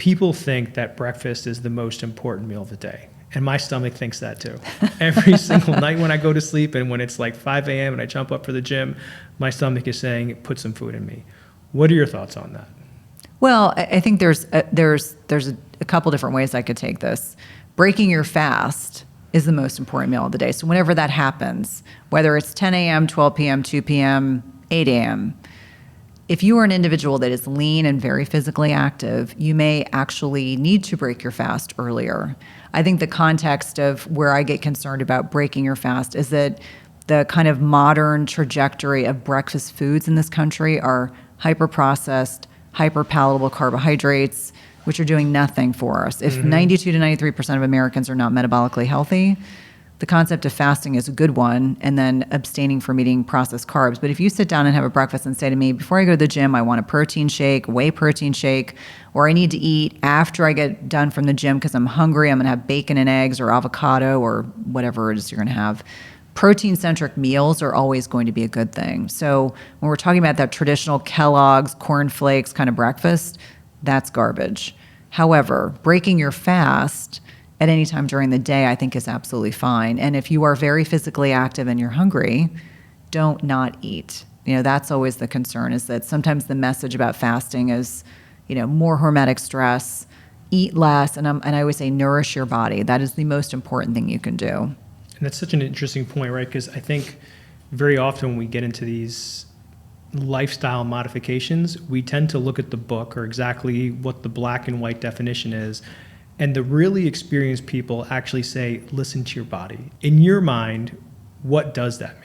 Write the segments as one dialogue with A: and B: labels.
A: people think that breakfast is the most important meal of the day. And my stomach thinks that too. Every single night when I go to sleep and when it's like 5 a.m. and I jump up for the gym, my stomach is saying, put some food in me. What are your thoughts on that?
B: Well, I think there's a couple different ways I could take this. Breaking your fast is the most important meal of the day. So whenever that happens, whether it's 10 a.m., 12 p.m., 2 p.m., 8 a.m., if you are an individual that is lean and very physically active, you may actually need to break your fast earlier. I think the context of where I get concerned about breaking your fast is that the kind of modern trajectory of breakfast foods in this country are hyper-processed, hyper-palatable carbohydrates, which are doing nothing for us. If 92 to 93% of Americans are not metabolically healthy, the concept of fasting is a good one, and then abstaining from eating processed carbs. But if you sit down and have a breakfast and say to me, before I go to the gym, I want a protein shake, whey protein shake, or I need to eat after I get done from the gym because I'm hungry, I'm going to have bacon and eggs or avocado or whatever it is you're going to have. Protein-centric meals are always going to be a good thing. So when we're talking about that traditional Kellogg's, Corn Flakes kind of breakfast, that's garbage. However, breaking your fast at any time during the day, I think is absolutely fine. And if you are very physically active and you're hungry, don't not eat. That's always the concern, is that sometimes the message about fasting is, more hormetic stress, eat less, and I always say nourish your body. That is the most important thing you can do.
A: And that's such an interesting point, right? Because I think very often when we get into these lifestyle modifications, we tend to look at the book or exactly what the black and white definition is. And the really experienced people actually say, listen to your body. In your mind, what does that mean?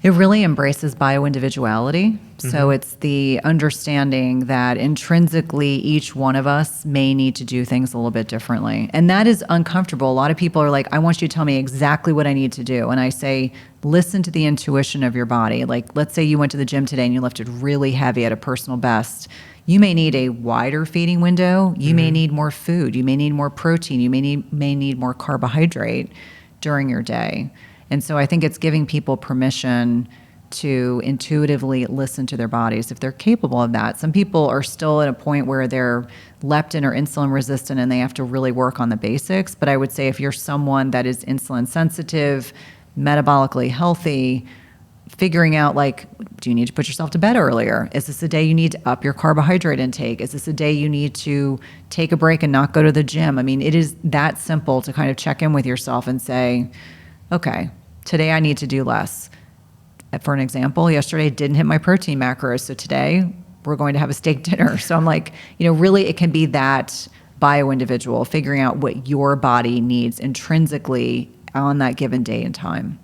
B: It really embraces bioindividuality. So it's the understanding that intrinsically each one of us may need to do things a little bit differently. And that is uncomfortable. A lot of people are like, I want you to tell me exactly what I need to do. And I say, listen to the intuition of your body. Like, let's say you went to the gym today and you lifted really heavy at a personal best. You may need a wider feeding window. You may need more food. You may need more protein. You may need more carbohydrate during your day. And so I think it's giving people permission to intuitively listen to their bodies if they're capable of that. Some people are still at a point where they're leptin or insulin resistant and they have to really work on the basics. But I would say if you're someone that is insulin sensitive, metabolically healthy, figuring out, like, do you need to put yourself to bed earlier? Is this a day you need to up your carbohydrate intake? Is this a day you need to take a break and not go to the gym? I mean, it is that simple to kind of check in with yourself and say, okay, today I need to do less. For an example, yesterday I didn't hit my protein macros, so today we're going to have a steak dinner. So I'm like, really it can be that bio-individual, figuring out what your body needs intrinsically on that given day and time.